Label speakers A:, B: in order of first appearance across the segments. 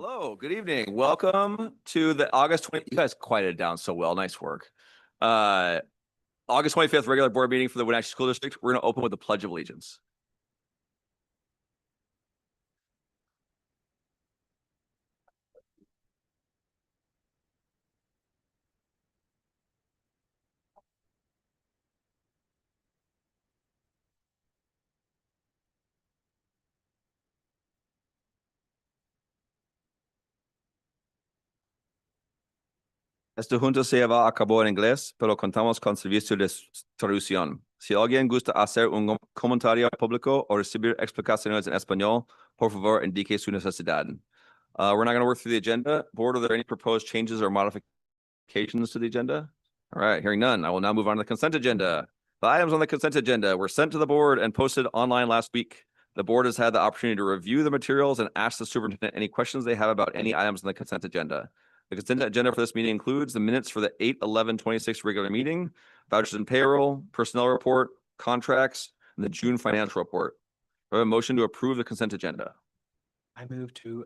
A: Hello, good evening. Welcome to the August 20. You guys quieted it down so well. Nice work. August 25th regular board meeting for the Wenatchee School District. We're going to open with the Pledge of Allegiance. Esta junta se lleva a cabo en inglés, pero contamos con servicio de traducción. Si alguien gusta hacer un comentario público o recibir explicaciones en español, por favor, indique su necesidad. We're not going to work through the agenda. Board, are there any proposed changes or modifications to the agenda? All right, hearing none, I will now move on to the consent agenda. The items on the consent agenda were sent to the board and posted online last week. The board has had the opportunity to review the materials and ask the superintendent any questions they have about any items on the consent agenda. The consent agenda for this meeting includes the minutes for the 8/11/26 regular meeting, vouchers and payroll, personnel report, contracts, and the June financial report. I have a motion to approve the consent agenda.
B: I move to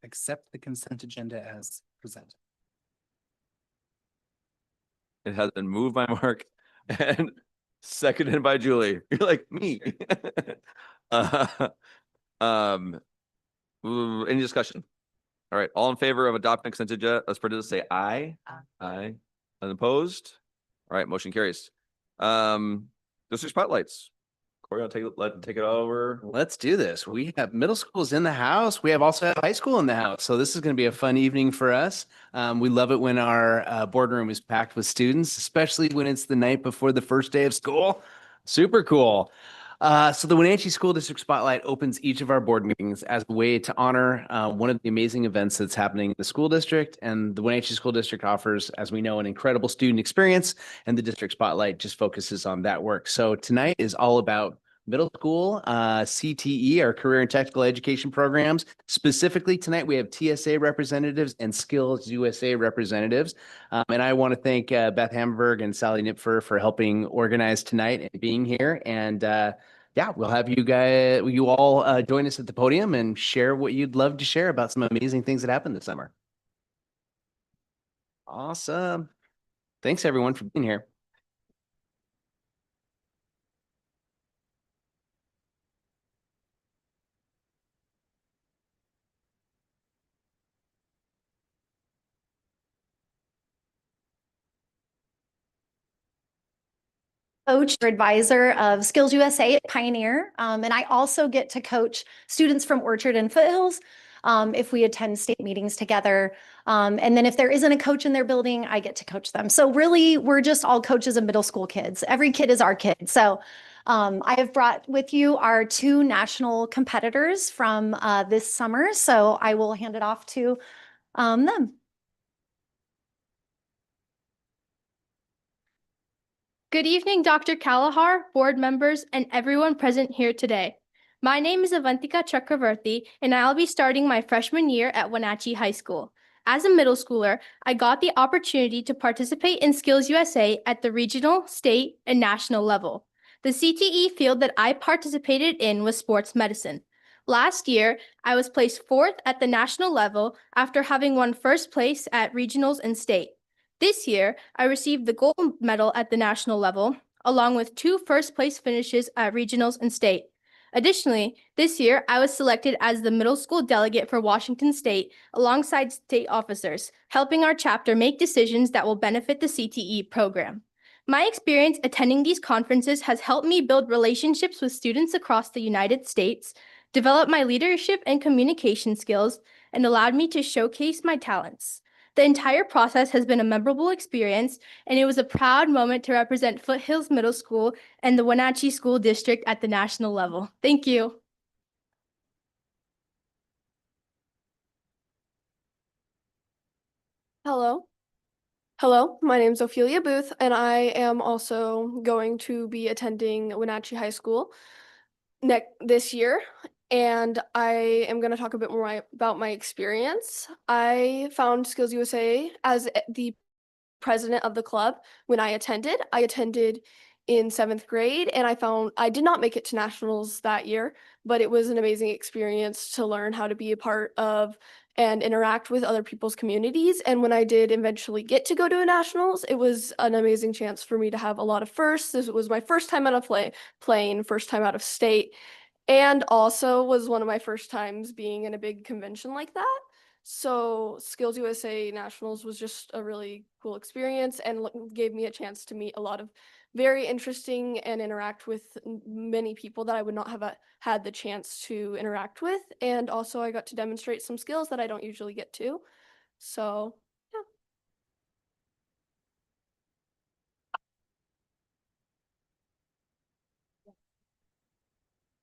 B: accept the consent agenda as presented.
A: It has been moved by Mark and seconded by Julie. You're like me. Any discussion? All right, all in favor of adopting consent agenda as printed, say aye. Aye. Unopposed? All right, motion carries. District spotlights. Corey, I'll take it over.
B: Let's do this. We have middle schools in the house. We also have high school in the house. So this is going to be a fun evening for us. We love it when our boardroom is packed with students, especially when it's the night before the first day of school. Super cool. So the Wenatchee School District Spotlight opens each of our board meetings as a way to honor one of the amazing events that's happening in the school district. And the Wenatchee School District offers, as we know, an incredible student experience, and the District Spotlight just focuses on that work. So tonight is all about middle school, CTE, our career and technical education programs. Specifically tonight, we have TSA representatives and Skills USA representatives. And I want to thank Beth Hamburg and Sally Nipfer for helping organize tonight and being here. And yeah, we'll have you all join us at the podium and share what you'd love to share about some amazing things that happened this summer. Awesome. Thanks everyone for being here.
C: Coach or advisor of Skills USA at Pioneer. And I also get to coach students from Orchard and Foothills if we attend state meetings together. And then if there isn't a coach in their building, I get to coach them. So really, we're just all coaches of middle school kids. Every kid is our kid. So I have brought with you our two national competitors from this summer. So I will hand it off to them.
D: Good evening, Dr. Kalahar, board members, and everyone present here today. My name is Avantika Chakravarti, and I'll be starting my freshman year at Wenatchee High School. As a middle schooler, I got the opportunity to participate in Skills USA at the regional, state, and national level. The CTE field that I participated in was sports medicine. Last year, I was placed 4th at the national level after having won first place at regionals and state. This year, I received the gold medal at the national level, along with 2 first-place finishes at regionals and state. Additionally, this year, I was selected as the middle school delegate for Washington State alongside state officers, helping our chapter make decisions that will benefit the CTE program. My experience attending these conferences has helped me build relationships with students across the United States, develop my leadership and communication skills, and allowed me to showcase my talents. The entire process has been a memorable experience, and it was a proud moment to represent Foothills Middle School and the Wenatchee School District at the national level. Thank you.
E: Hello. My name is Ophelia Booth, and I am also going to be attending Wenatchee High School this year. And I am going to talk a bit more about my experience. I found Skills USA as the president of the club when I attended. I attended in 7th grade, and I did not make it to nationals that year, but it was an amazing experience to learn how to be a part of and interact with other people's communities. And when I did eventually get to go to a nationals, it was an amazing chance for me to have a lot of firsts. This was my first time on a plane, first time out of state, and also was one of my first times being in a big convention like that. So Skills USA Nationals was just a really cool experience and gave me a chance to meet a lot of very interesting and interact with many people that I would not have had the chance to interact with. And also I got to demonstrate some skills that I don't usually get to. So yeah.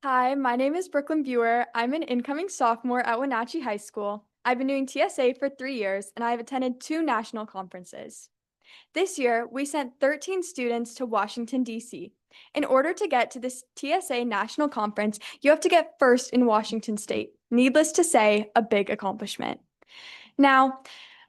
F: Hi, my name is Brooklyn Buer. I'm an incoming sophomore at Wenatchee High School. I've been doing TSA for 3 years, and I've attended 2 national conferences. This year, we sent 13 students to Washington, D.C. In order to get to this TSA national conference, you have to get first in Washington state. Needless to say, a big accomplishment. Now,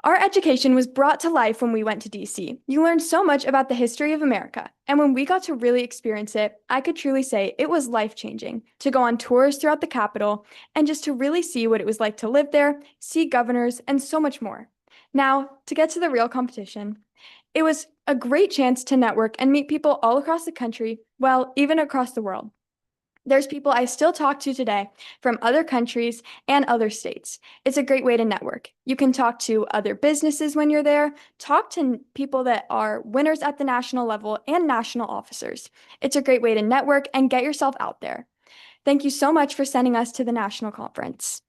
F: our education was brought to life when we went to DC. You learned so much about the history of America, and when we got to really experience it, I could truly say it was life-changing to go on tours throughout the Capitol and just to really see what it was like to live there, see governors, and so much more. Now, to get to the real competition, it was a great chance to network and meet people all across the country, well, even across the world. There's people I still talk to today from other countries and other states. It's a great way to network. You can talk to other businesses when you're there, talk to people that are winners at the national level and national officers. It's a great way to network and get yourself out there. Thank you so much for sending us to the national conference.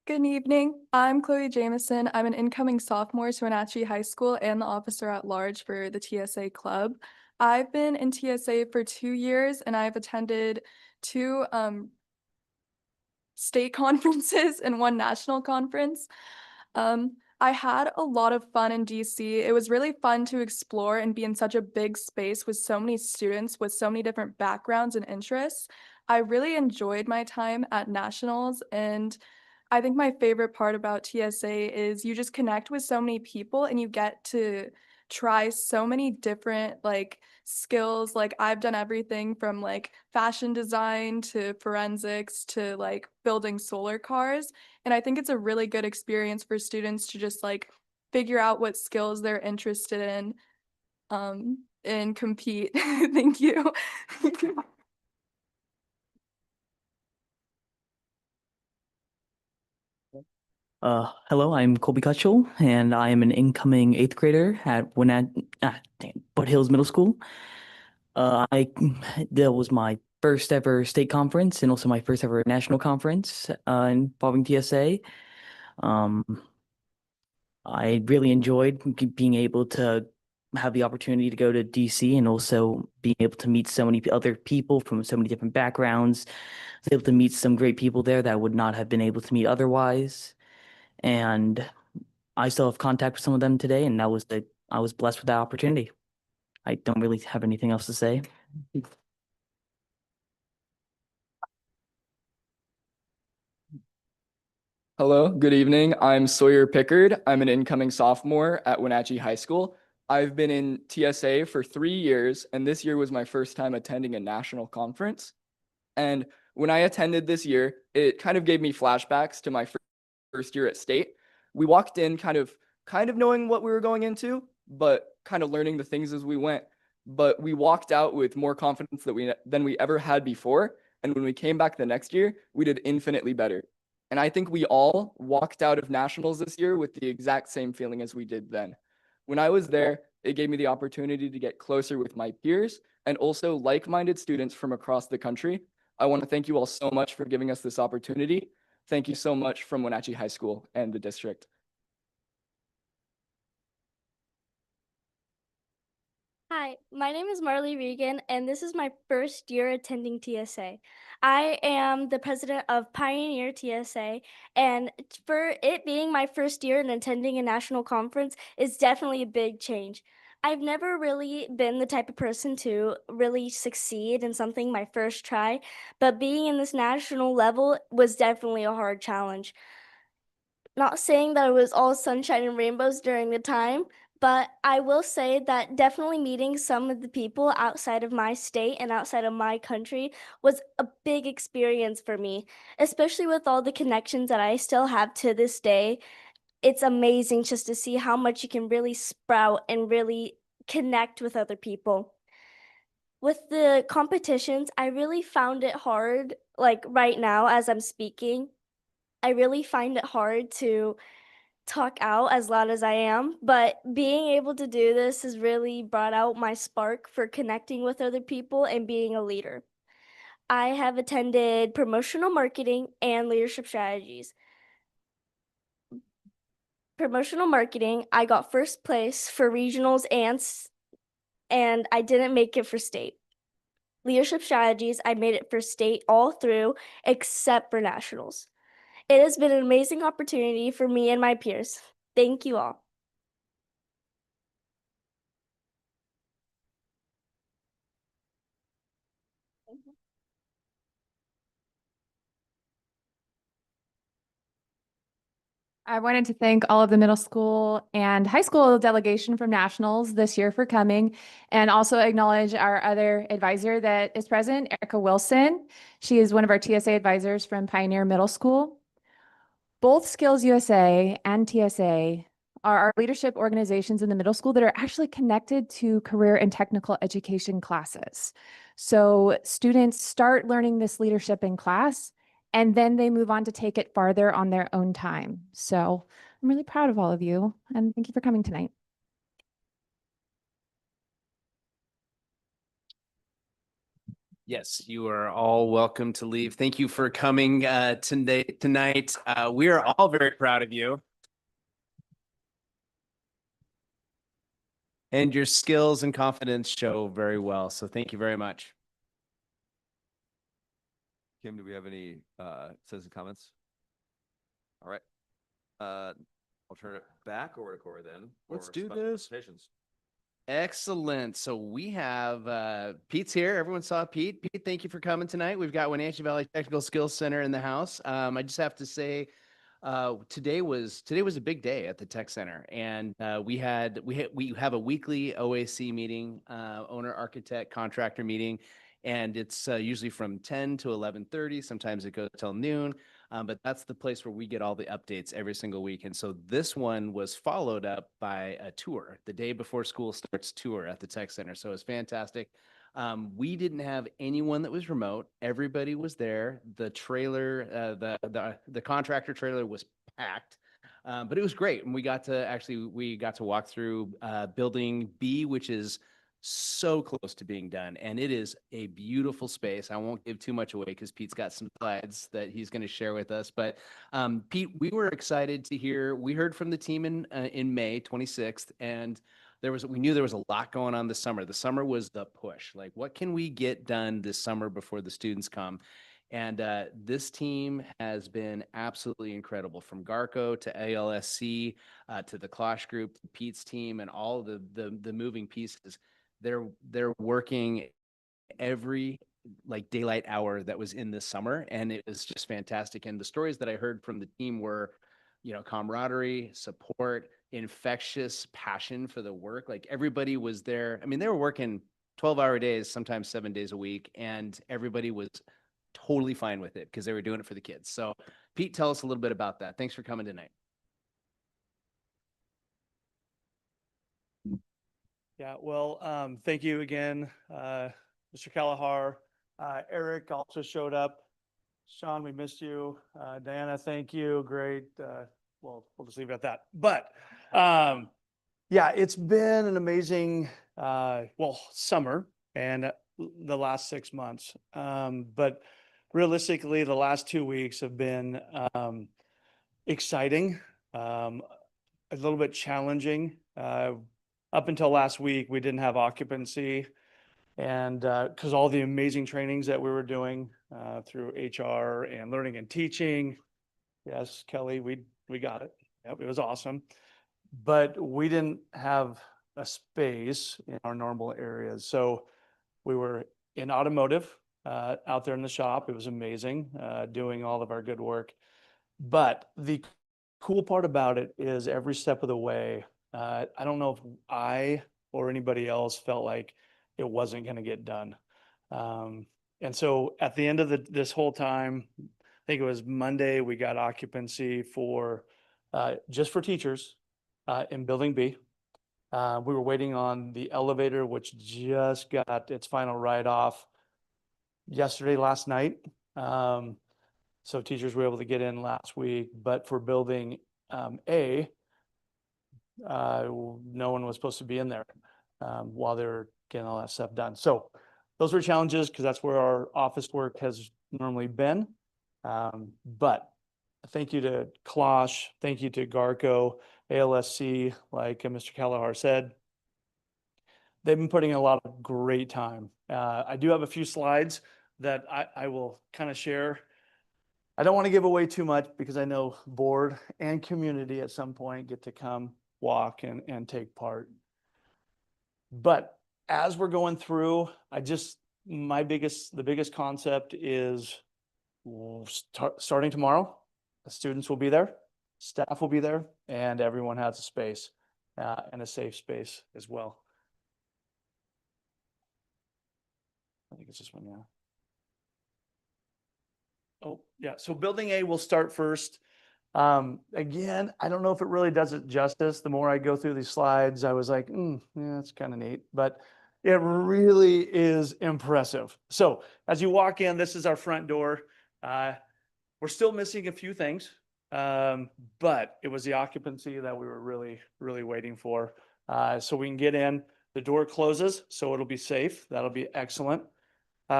F: Good evening. I'm Chloe Jameson. I'm an incoming sophomore to Wenatchee High School and the officer at large for the TSA club. I've been in TSA for 2 years and I've attended 2 state conferences and 1 national conference. I had a lot of fun in DC. It was really fun to explore and be in such a big space with so many students with so many different backgrounds and interests. I really enjoyed my time at nationals, and I think my favorite part about TSA is you just connect with so many people and you get to try so many different skills. Like I've done everything from fashion design to forensics to building solar cars. And I think it's a really good experience for students to just figure out what skills they're interested in and compete. Thank you.
G: Hello, I'm Colby Cutchell, and I am an incoming 8th grader at Butt Hills Middle School. That was my first ever state conference and also my first ever national conference involving TSA. I really enjoyed being able to have the opportunity to go to DC and also being able to meet so many other people from so many different backgrounds. I was able to meet some great people there that I would not have been able to meet otherwise. And I still have contact with some of them today, and I was blessed with that opportunity. I don't really have anything else to say.
H: Hello, good evening. I'm Sawyer Pickard. I'm an incoming sophomore at Wenatchee High School. I've been in TSA for 3 years, and this year was my first time attending a national conference. And when I attended this year, it kind of gave me flashbacks to my first year at state. We walked in kind of knowing what we were going into, but kind of learning the things as we went. But we walked out with more confidence than we ever had before. And when we came back the next year, we did infinitely better. And I think we all walked out of nationals this year with the exact same feeling as we did then. When I was there, it gave me the opportunity to get closer with my peers and also like-minded students from across the country. I want to thank you all so much for giving us this opportunity. Thank you so much from Wenatchee High School and the district.
I: Hi, my name is Marley Regan, and this is my first year attending TSA. I am the president of Pioneer TSA, and for it being my first year and attending a national conference is definitely a big change. I've never really been the type of person to really succeed in something my first try, but being in this national level was definitely a hard challenge. Not saying that it was all sunshine and rainbows during the time, But I will say that definitely meeting some of the people outside of my state and outside of my country was a big experience for me, especially with all the connections that I still have to this day. It's amazing just to see how much you can really sprout and really connect with other people. With the competitions, I really found it hard, like right now as I'm speaking, I really find it hard to talk out as loud as I am, but being able to do this has really brought out my spark for connecting with other people and being a leader. I have attended promotional marketing and leadership strategies. Promotional marketing, I got first place for regionals and I didn't make it for state. Leadership strategies, I made it for state all through except for nationals. It has been an amazing opportunity for me and my peers. Thank you all.
J: I wanted to thank all of the middle school and high school delegation from nationals this year for coming, and also acknowledge our other advisor that is present, Erica Wilson. She is one of our TSA advisors from Pioneer Middle School. Both Skills USA and TSA are our leadership organizations in the middle school that are actually connected to career and technical education classes. So students start learning this leadership in class, and then they move on to take it farther on their own time. So I'm really proud of all of you, and thank you for coming tonight.
B: Yes, you are all welcome to leave. Thank you for coming tonight. We are all very proud of you. And your skills and confidence show very well. So thank you very much.
A: Kim, do we have any citizen comments? All right. I'll turn it back over to Corey then.
B: Let's
A: for
B: do
A: special
B: this.
A: presentations.
B: Excellent. So we have Pete's here. Everyone saw Pete. Pete, thank you for coming tonight. We've got Wenatchee Valley Technical Skills Center in the house. I just have to say, today was a big day at the Tech Center, and we have a weekly OAC meeting, owner architect contractor meeting, and it's usually from 10 to 11:30. Sometimes it goes till noon. But that's the place where we get all the updates every single week. And so this one was followed up by a tour, the day before school starts tour at the Tech Center. So it's fantastic. We didn't have anyone that was remote. Everybody was there. The trailer, the contractor trailer was packed. But it was great. And we got to walk through building B, which is so close to being done, and it is a beautiful space. I won't give too much away because Pete's got some slides that he's going to share with us. But Pete, we were excited to hear. We heard from the team in May 26th, and we knew there was a lot going on this summer. The summer was the push. Like, what can we get done this summer before the students come? And this team has been absolutely incredible, from Garco to ALSC to the Klosh Group, Pete's team, and all the moving pieces. They're working every like daylight hour that was in this summer, and it was just fantastic. And the stories that I heard from the team were, camaraderie, support, infectious passion for the work. Like, everybody was there. I mean, they were working 12-hour days, sometimes 7 days a week, and everybody was totally fine with it because they were doing it for the kids. So Pete, tell us a little bit about that. Thanks for coming tonight.
K: Yeah, well, thank you again, Mr. Kalahar. Eric also showed up. Sean, we missed you. Diana, thank you. Great. Well, we'll just leave it at that. But yeah, it's been an amazing, summer and the last 6 months. But realistically, the last 2 weeks have been exciting, a little bit challenging. Up until last week, we didn't have occupancy, and because all the amazing trainings that we were doing through HR and learning and teaching. Yes, Kelly, we got it. Yep, it was awesome. But we didn't have a space in our normal areas. So we were in automotive out there in the shop. It was amazing doing all of our good work. But the cool part about it is every step of the way, I don't know if I or anybody else felt like it wasn't going to get done. And so at the end of this whole time, I think it was Monday, we got occupancy for just for teachers in Building B. We were waiting on the elevator, which just got its final write-off last night. So teachers were able to get in last week, but for Building A, no one was supposed to be in there while they were getting all that stuff done. So those were challenges because that's where our office work has normally been. But thank you to Klosh, thank you to Garco, ALSC, like Mr. Kalahar said. They've been putting in a lot of great time. I do have a few slides that I will kind of share. I don't want to give away too much because I know board and community at some point get to come walk and take part. But as we're going through, the biggest concept is starting tomorrow, the students will be there, staff will be there, and everyone has a space and a safe space as well. I think it's this one, yeah. Oh, yeah. So Building A will start first. Again, I don't know if it really does it justice. The more I go through these slides, I was like, yeah, that's kind of neat, but it really is impressive. So as you walk in, this is our front door. We're still missing a few things, but it was the occupancy that we were really, really waiting for. So we can get in. The door closes, so it'll be safe. That'll be excellent.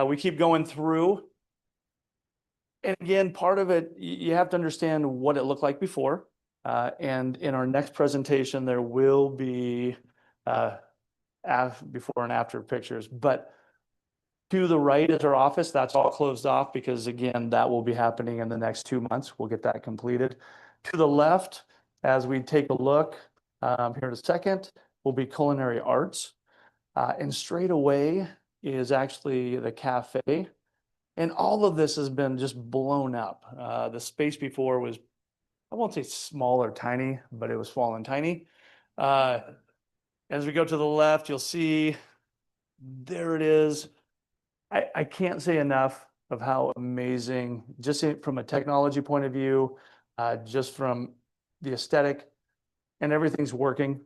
K: We keep going through. And again, part of it, you have to understand what it looked like before. And in our next presentation, there will be before and after pictures. But to the right is our office. That's all closed off because, again, that will be happening in the next 2 months. We'll get that completed. To the left, as we take a look here in a second, will be culinary arts. And straight away is actually the cafe. And all of this has been just blown up. The space before was, I won't say small or tiny, but it was small and tiny. As we go to the left, you'll see there it is. I can't say enough of how amazing, just from a technology point of view, just from the aesthetic, and everything's working,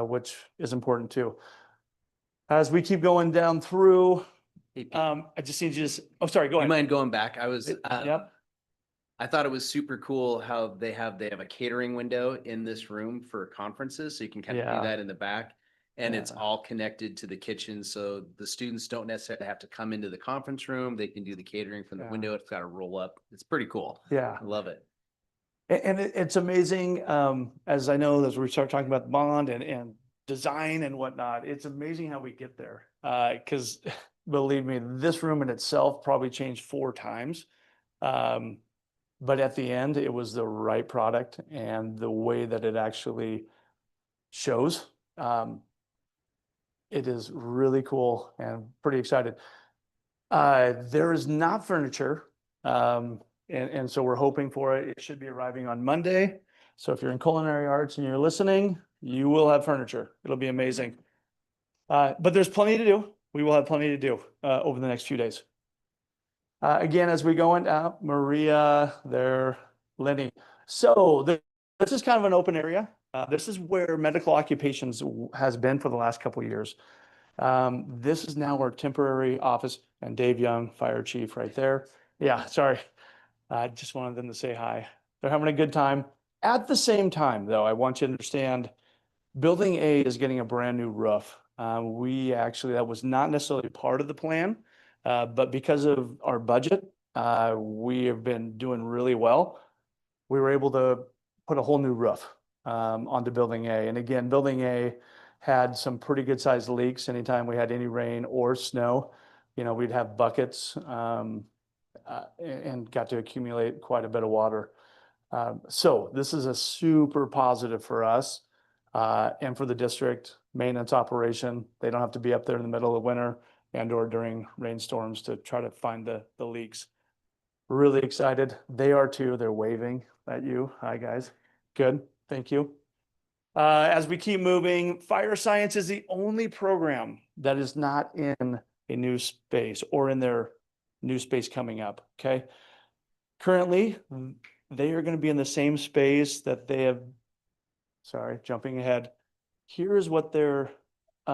K: which is important too. As we keep going down through,
B: Hey, Pete,
K: I just need you to, oh, sorry, go
B: you
K: ahead.
B: mind going back?
K: Yep.
B: I thought it was super cool how they have a catering window in this room for conferences, so you can kind of
K: Yeah.
B: do that in the back. And it's
K: Yeah.
B: all connected to the kitchen, so the students don't necessarily have to come into the conference room. They can do the catering from the
K: Yeah.
B: window. It's got a roll up. It's pretty cool.
K: Yeah.
B: I love it.
K: And it's amazing, as I know, as we start talking about the bond and design and whatnot, it's amazing how we get there. Because believe me, this room in itself probably changed 4 times. But at the end, it was the right product and the way that it actually shows. It is really cool and pretty excited. There is not furniture. And so we're hoping for it. It should be arriving on Monday. So if you're in culinary arts and you're listening, you will have furniture. It'll be amazing. But there's plenty to do. We will have plenty to do over the next few days. Again, as we go into Maria, there, Lenny. So this is kind of an open area. This is where medical occupations has been for the last couple of years. This is now our temporary office, and Dave Young, fire chief, right there. Yeah, sorry. I just wanted them to say hi. They're having a good time. At the same time, though, I want you to understand, Building A is getting a brand new roof. That was not necessarily part of the plan, but because of our budget, we have been doing really well. We were able to put a whole new roof onto Building A. And again, Building A had some pretty good sized leaks anytime we had any rain or snow. We'd have buckets and got to accumulate quite a bit of water. So this is a super positive for us and for the district maintenance operation. They don't have to be up there in the middle of winter and or during rainstorms to try to find the leaks. Really excited. They are too. They're waving at you. Hi, guys. Good. Thank you. As we keep moving, fire science is the only program that is not in a new space or in their new space coming up. Okay. Currently, they are going to be in the same space that they have. Sorry, jumping ahead. Here is what their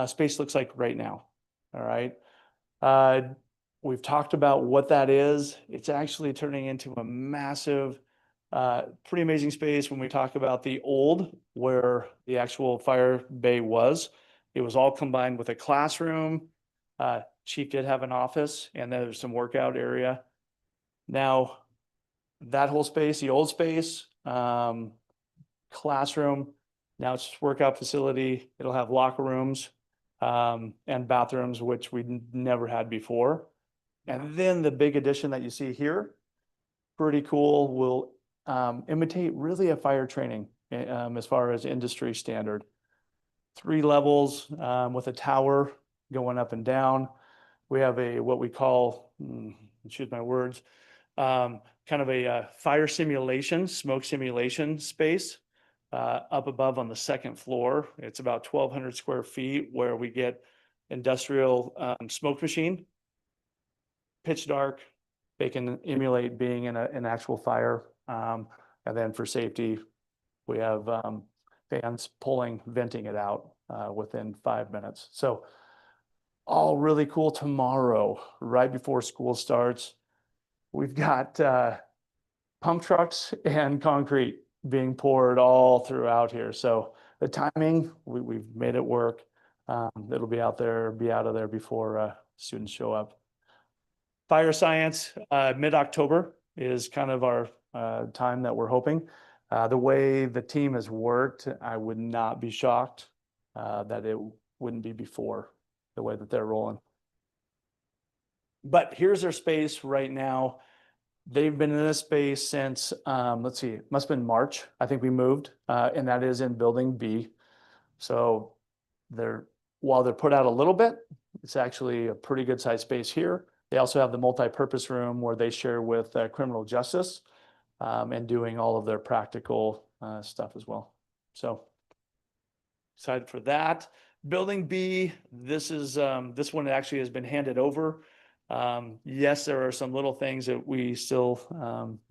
K: space looks like right now. All right. We've talked about what that is. It's actually turning into a massive, pretty amazing space. When we talk about the old, where the actual fire bay was, it was all combined with a classroom. Chief did have an office, and there's some workout area. Now, that whole space, the old space, classroom, now it's just workout facility. It'll have locker rooms and bathrooms, which we never had before. And then the big addition that you see here, pretty cool, will imitate really a fire training as far as industry standard. 3 levels with a tower going up and down. We have a, what we call, choose my words, kind of a fire simulation, smoke simulation space up above on the 2nd floor. It's about 1,200 square feet where we get industrial smoke machine, pitch dark. They can emulate being in an actual fire. And then for safety, we have fans pulling, venting it out within 5 minutes. So all really cool. Tomorrow, right before school starts, we've got pump trucks and concrete being poured all throughout here. So the timing, we've made it work. It'll be out of there before students show up. Fire science, mid-October is kind of our time that we're hoping. The way the team has worked, I would not be shocked that it wouldn't be before the way that they're rolling. But here's their space right now. They've been in this space since, let's see, it must have been March. I think we moved, and that is in building B. So while they're put out a little bit, it's actually a pretty good sized space here. They also have the multi-purpose room where they share with criminal justice and doing all of their practical stuff as well. So excited for that. Building B, this one actually has been handed over. Yes, there are some little things that we still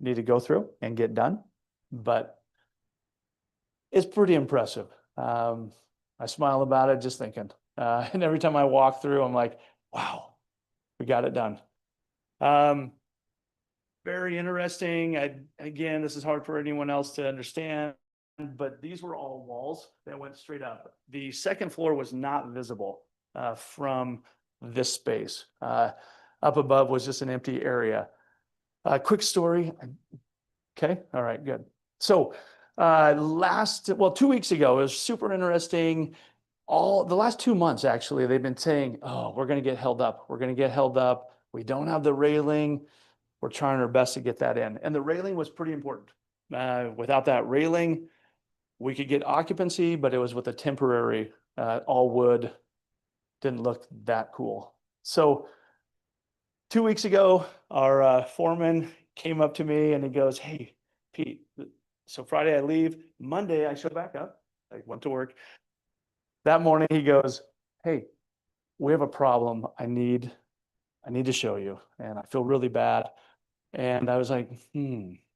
K: need to go through and get done, but it's pretty impressive. I smile about it just thinking. And every time I walk through, I'm like, wow. We got it done. Very interesting. Again, this is hard for anyone else to understand, but these were all walls that went straight up. The 2nd floor was not visible from this space. Up above was just an empty area. Quick story. Okay. All right, good. So 2 weeks ago, it was super interesting. The last 2 months, actually, they've been saying, oh, we're going to get held up. We're going to get held up. We don't have the railing. We're trying our best to get that in. And the railing was pretty important. Without that railing, we could get occupancy, but it was with a temporary, all wood. Didn't look that cool. So 2 weeks ago, our foreman came up to me and he goes, hey, Pete, so Friday I leave. Monday I show back up. I went to work. That morning he goes, hey, we have a problem. I need to show you. And I feel really bad. And I was like,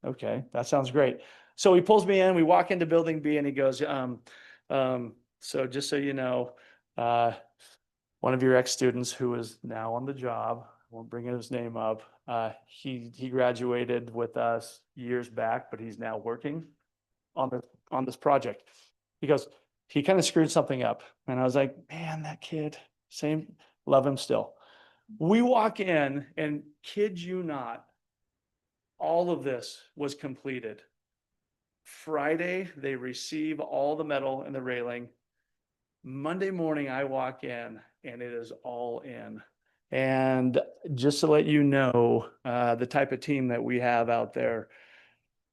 K: okay, that sounds great. So he pulls me in, we walk into building B and he goes, so just so you know, one of your ex-students who is now on the job, I won't bring his name up, he graduated with us years back, but he's now working on this project. He goes, he kind of screwed something up. And I was like, man, that kid, same, love him still. We walk in and kid you not, all of this was completed. Friday, they receive all the metal and the railing. Monday morning, I walk in and it is all in. And just to let you know, the type of team that we have out there,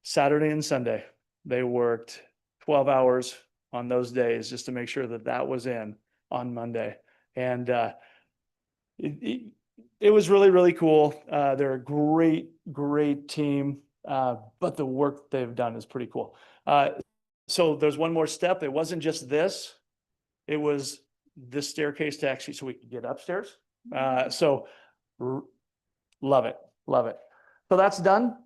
K: Saturday and Sunday, they worked 12 hours on those days just to make sure that that was in on Monday. And it was really, really cool. They're a great team, but the work they've done is pretty cool. So there's one more step. It wasn't just this. It was this staircase to actually, so we could get upstairs. So love it, love it. So that's done.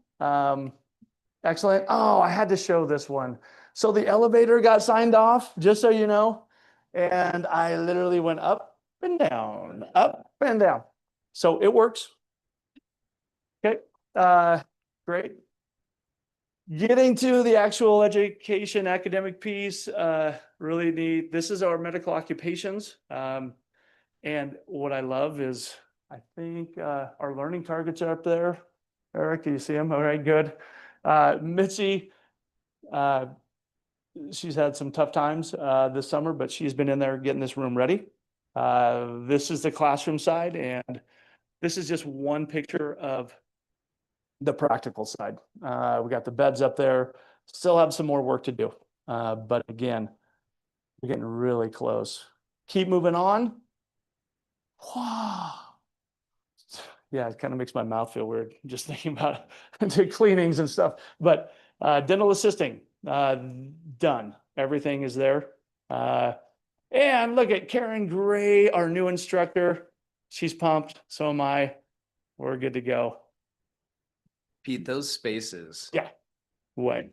K: Excellent. Oh, I had to show this one. So the elevator got signed off, just so you know. And I literally went up and down, up and down. So it works. Okay, great. Getting to the actual education academic piece, really neat. This is our medical occupations. And what I love is, I think our learning targets are up there. Eric, do you see them? All right, good. Mitzi, she's had some tough times this summer, but she's been in there getting this room ready. This is the classroom side, and this is just one picture of the practical side. We got the beds up there, still have some more work to do. But again, we're getting really close. Keep moving on. Wow. Yeah, it kind of makes my mouth feel weird just thinking about the cleanings and stuff. But dental assisting, done. Everything is there. And look at Karen Gray, our new instructor. She's pumped. So am I. We're good to go.
B: Pete, those spaces.
K: Yeah. Way.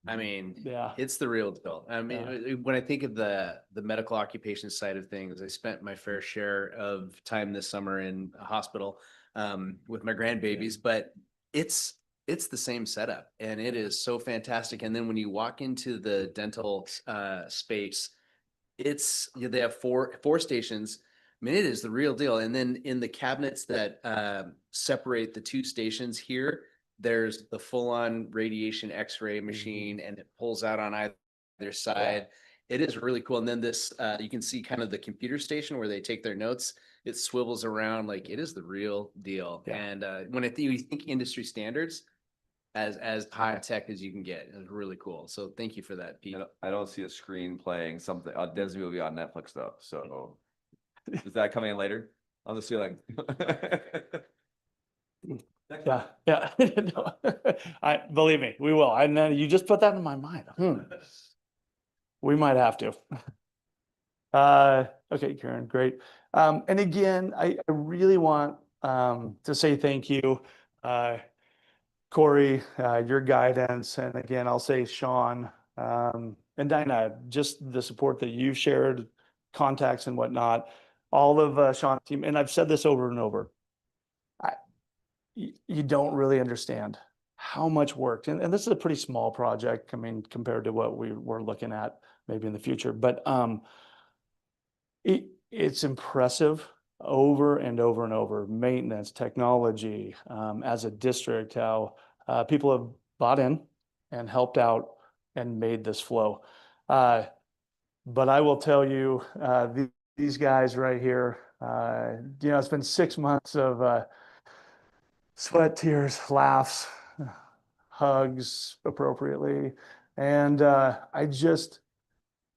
B: I mean,
K: Yeah.
B: it's the real deal. I mean, when I think of the medical occupation side of things, I spent my fair share of time this summer in a hospital with my grandbabies, but it's the same setup and it is so fantastic. And then when you walk into the dental space, they have four stations. I mean, it is the real deal. And then in the cabinets that separate the two stations here, there's the full-on radiation X-ray machine, and it pulls out on either side. It is really cool. And then this, you can see kind of the computer station where they take their notes. It swivels around like it is the real deal.
K: Yeah.
B: And when you think industry standards, as high tech as you can get, it's really cool. So thank you for that, Pete.
A: I don't see a screen playing something. Disney will be on Netflix though. So is that coming in later on the ceiling?
K: Yeah, yeah. No, I believe me, we will. And then you just put that in my mind. We might have to. Okay, Karen, great. And again, I really want to say thank you, Corey, your guidance, and again, I'll say Sean and Dinah, just the support that you've shared, contacts and whatnot, all of Sean's team. And I've said this over and over. You don't really understand how much work, and this is a pretty small project, I mean, compared to what we were looking at maybe in the future, but it's impressive over and over and over. Maintenance, technology, as a district, how people have bought in and helped out and made this flow. But I will tell you, these guys right here, it's been 6 months of sweat, tears, laughs, hugs appropriately. And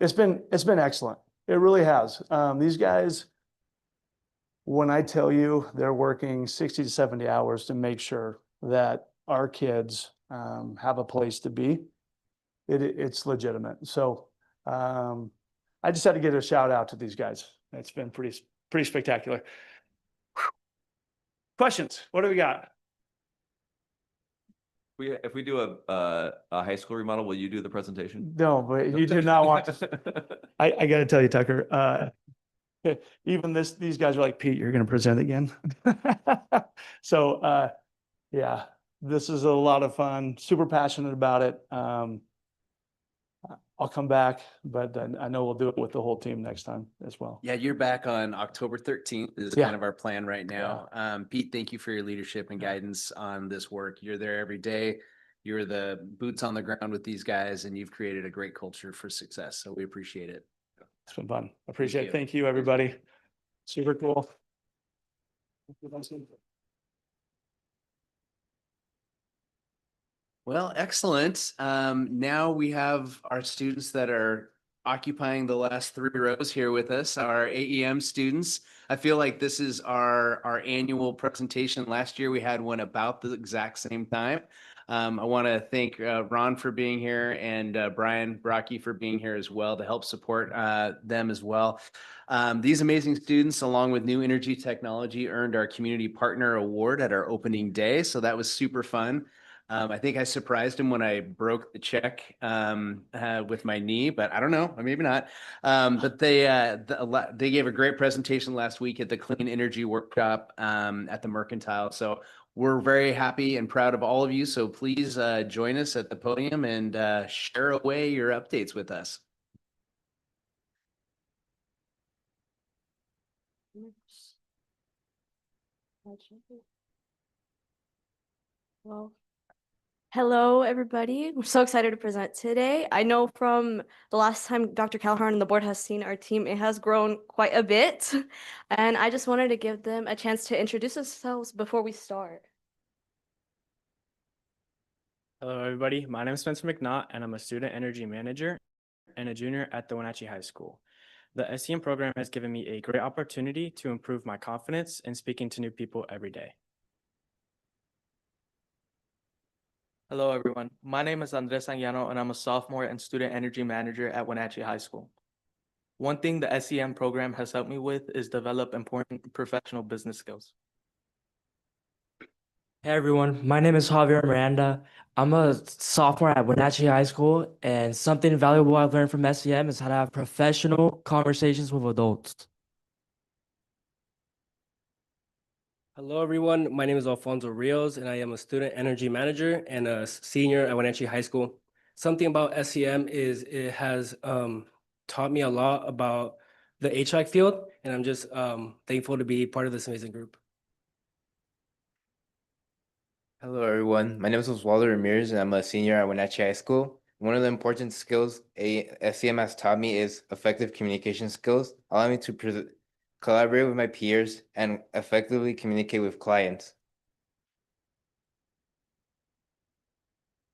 K: it's been excellent. It really has. These guys, when I tell you they're working 60 to 70 hours to make sure that our kids have a place to be, it's legitimate. So I just had to give a shout out to these guys. It's been pretty spectacular. Questions? What do we got?
A: If we do a high school remodel, will you do the presentation?
K: No, but you do not want to. I got to tell you, Tucker, even these guys are like, Pete, you're going to present again. So yeah, this is a lot of fun, super passionate about it. I'll come back, but I know we'll do it with the whole team next time as well.
B: Yeah, you're back on October 13th is
K: Yeah.
B: kind of our plan right now. Pete, thank you for your leadership and guidance on this work. You're there every day. You're the boots on the ground with these guys, and you've created a great culture for success. So we appreciate it.
K: It's been fun. Appreciate it.
B: you.
K: Thank you, everybody. Super cool.
B: Well, excellent. Now we have our students that are occupying the last 3 rows here with us, our AEM students. I feel like this is our annual presentation. Last year we had one about the exact same time. I want to thank Ron for being here and Brian Brocky for being here as well to help support them as well. These amazing students, along with New Energy Technology, earned our Community Partner Award at our opening day. So that was super fun. I think I surprised him when I broke the check with my knee, but I don't know, maybe not. But they gave a great presentation last week at the Clean Energy Workshop at the Mercantile. So we're very happy and proud of all of you. So please join us at the podium and share away your updates with us.
I: Well, hello, everybody. We're so excited to present today. I know from the last time Dr. Calhoun and the board has seen our team, it has grown quite a bit. And I just wanted to give them a chance to introduce themselves before we start.
L: Hello, everybody. My name is Spencer McNaught, and I'm a student energy manager and a junior at the Wenatchee High School. The SEM program has given me a great opportunity to improve my confidence in speaking to new people every day.
M: Hello, everyone. My name is Andres Anguiano, and I'm a sophomore and student energy manager at Wenatchee High School. One thing the SEM program has helped me with is develop important professional business skills.
N: Hey everyone, my name is Javier Miranda. I'm a sophomore at Wenatchee High School, and something valuable I've learned from SEM is how to have professional conversations with adults.
O: Hello everyone, my name is Alfonso Rios, and I am a student energy manager and a senior at Wenatchee High School. Something about SEM is it has taught me a lot about the HVAC field, and I'm just thankful to be part of this amazing group.
P: Hello, everyone. My name is Oswaldo Ramirez, and I'm a senior at Wenatchee High School. One of the important skills SEM has taught me is effective communication skills, allowing me to collaborate with my peers and effectively communicate with clients.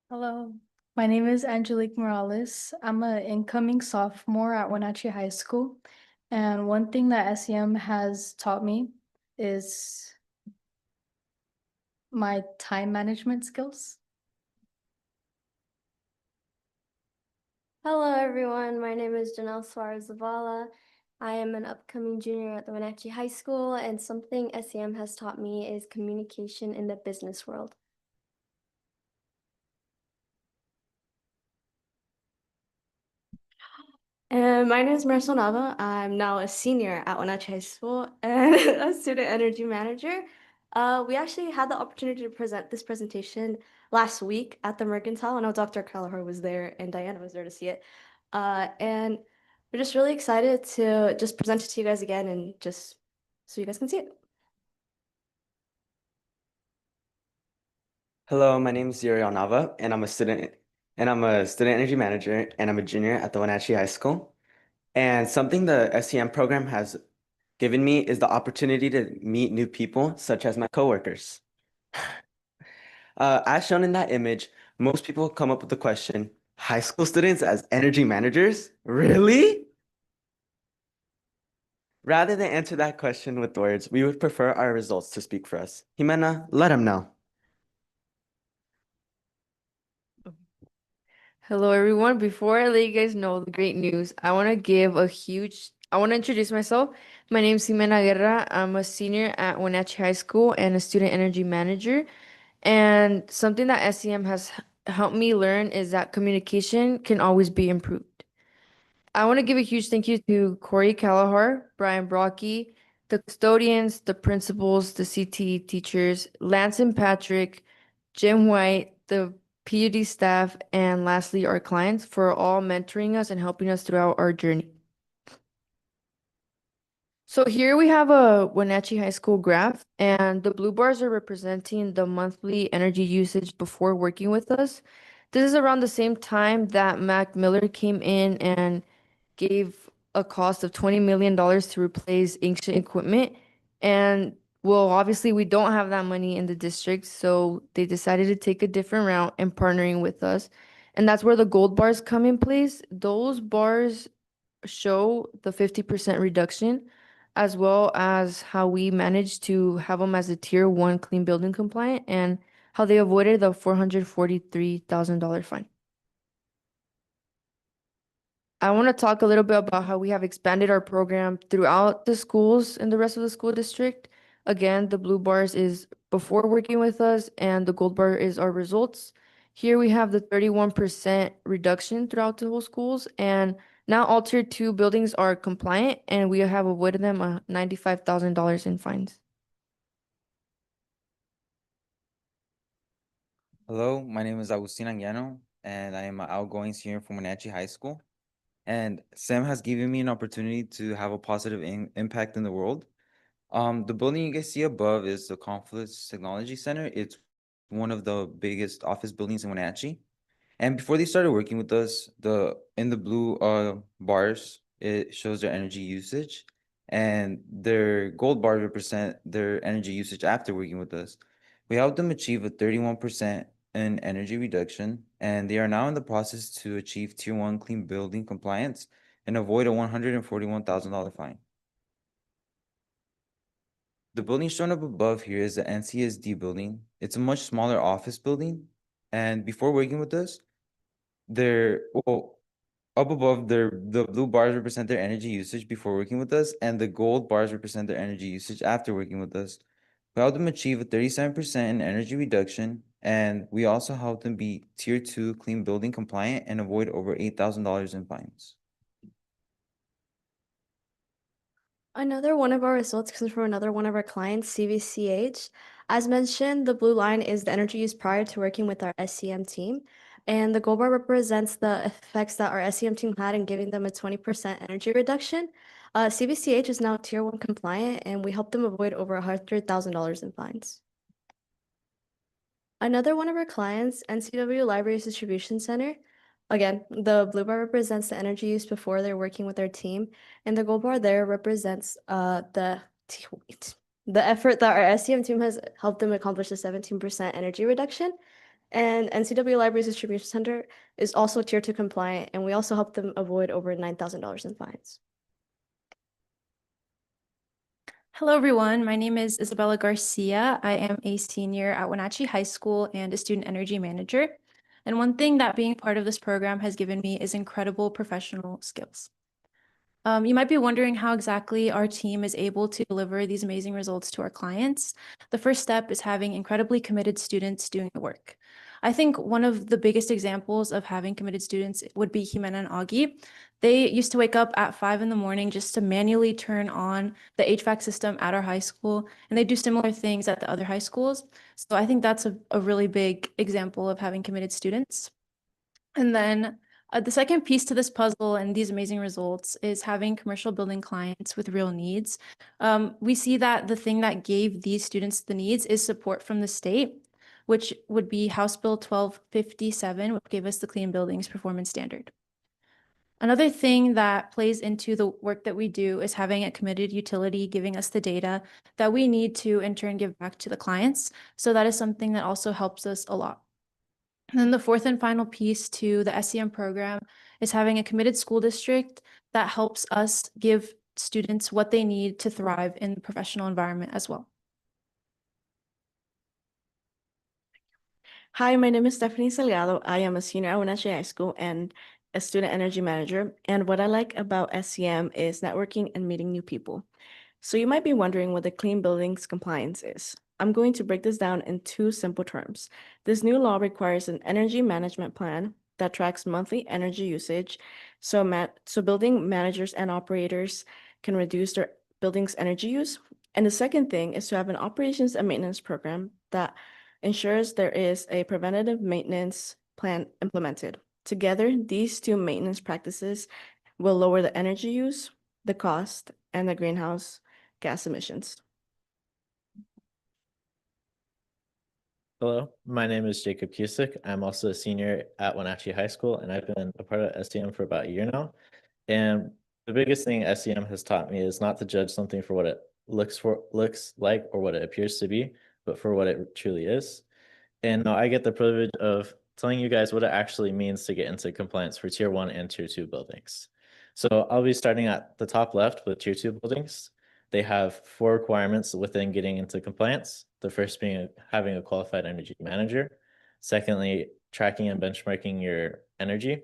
Q: Hello, my name is Angelique Morales. I'm an incoming sophomore at Wenatchee High School. And one thing that SEM has taught me is my time management skills.
R: Hello, everyone. My name is Janelle Suarez Zavala. I am an upcoming junior at the Wenatchee High School, and something SEM has taught me is communication in the business world.
I: And my name is Marisol Nava. I'm now a senior at Wenatchee High School and a student energy manager. We actually had the opportunity to present this presentation last week at the Mercantile. I know Dr. Kelleher was there and Diana was there to see it. And we're just really excited to just present it to you guys again and just so you guys can see it.
S: Hello, my name is Uriel Nava, and I'm a student energy manager, and I'm a junior at the Wenatchee High School. And something the SEM program has given me is the opportunity to meet new people, such as my coworkers. As shown in that image, most people come up with the question, high school students as energy managers? Really? Rather than answer that question with words, we would prefer our results to speak for us. Jimena, let them know.
T: Hello, everyone. Before I let you guys know the great news, I want to introduce myself. My name is Ximena Guerra. I'm a senior at Wenatchee High School and a student energy manager. And something that SEM has helped me learn is that communication can always be improved. I want to give a huge thank you to Corey Callahar, Brian Brocky, the custodians, the principals, the CTE teachers, Lance and Patrick, Jim White, the PUD staff, and lastly, our clients for all mentoring us and helping us throughout our journey. So here we have a Wenatchee High School graph, and the blue bars are representing the monthly energy usage before working with us. This is around the same time that Mac Miller came in and gave a cost of $20 million to replace ancient equipment. And well, obviously we don't have that money in the district, so they decided to take a different route and partnering with us. And that's where the gold bars come in place. Those bars show the 50% reduction, as well as how we managed to have them as a tier 1 clean building compliant. And how they avoided the $443,000 fine. I want to talk a little bit about how we have expanded our program throughout the schools in the rest of the school district. Again, the blue bars is before working with us, and the gold bar is our results. Here we have the 31% reduction throughout the whole schools, and now all tier 2 buildings are compliant, and we have avoided them $95,000 in fines.
U: Hello, my name is Agustin Anguiano, and I am an outgoing senior from Wenatchee High School. And SAM has given me an opportunity to have a positive impact in the world. The building you guys see above is the Confluence Technology Center. It's one of the biggest office buildings in Wenatchee. And before they started working with us, in the blue bars, it shows their energy usage, and their gold bars represent their energy usage after working with us. We helped them achieve a 31% in energy reduction, and they are now in the process to achieve Tier 1 clean building compliance and avoid a $141,000 fine. The building shown up above here is the NCSD building. It's a much smaller office building, and before working with us, up above, the blue bars represent their energy usage before working with us, and the gold bars represent their energy usage after working with us. We helped them achieve a 37% in energy reduction, and we also helped them be Tier 2 clean building compliant and avoid over $8,000 in fines.
I: Another one of our results comes from another one of our clients, CVCH. As mentioned, the blue line is the energy used prior to working with our SCM team, and the gold bar represents the effects that our SCM team had in giving them a 20% energy reduction. CVCH is now Tier 1 compliant, and we helped them avoid over $100,000 in fines. Another one of our clients, NCW Libraries Distribution Center. Again, the blue bar represents the energy used before they're working with our team, and the gold bar there represents the effort that our SCM team has helped them accomplish a 17% energy reduction. And NCW Libraries Distribution Center is also Tier 2 compliant, and we also helped them avoid over $9,000 in fines.
V: Hello, everyone. My name is Isabella Garcia. I am a senior at Wenatchee High School and a student energy manager. And one thing that being part of this program has given me is incredible professional skills. You might be wondering how exactly our team is able to deliver these amazing results to our clients. The first step is having incredibly committed students doing the work. I think one of the biggest examples of having committed students would be Jimena and Augie. They used to wake up at 5 in the morning just to manually turn on the HVAC system at our high school, and they do similar things at the other high schools. So I think that's a really big example of having committed students. And then the second piece to this puzzle and these amazing results is having commercial building clients with real needs. We see that the thing that gave these students the needs is support from the state, which would be House Bill 1257, which gave us the Clean Buildings Performance Standard. Another thing that plays into the work that we do is having a committed utility giving us the data that we need to in turn give back to the clients. So that is something that also helps us a lot. And then the fourth and final piece to the SCM program is having a committed school district that helps us give students what they need to thrive in the professional environment as well.
W: Hi, my name is Stephanie Salgado. I am a senior at Wenatchee High School and a student energy manager. And what I like about SCM is networking and meeting new people. So you might be wondering what the Clean Buildings Compliance is. I'm going to break this down in two simple terms. This new law requires an energy management plan that tracks monthly energy usage, so building managers and operators can reduce their building's energy use. And the second thing is to have an operations and maintenance program that ensures there is a preventative maintenance plan implemented. Together, these two maintenance practices will lower the energy use, the cost, and the greenhouse gas emissions.
X: Hello, my name is Jacob Cusick. I'm also a senior at Wenatchee High School, and I've been a part of SCM for about a year now. And the biggest thing SCM has taught me is not to judge something for what it looks like or what it appears to be, but for what it truly is. And now I get the privilege of telling you guys what it actually means to get into compliance for Tier 1 and Tier 2 buildings. So I'll be starting at the top left with Tier 2 buildings. They have 4 requirements within getting into compliance. The first being having a qualified energy manager. Secondly, tracking and benchmarking your energy.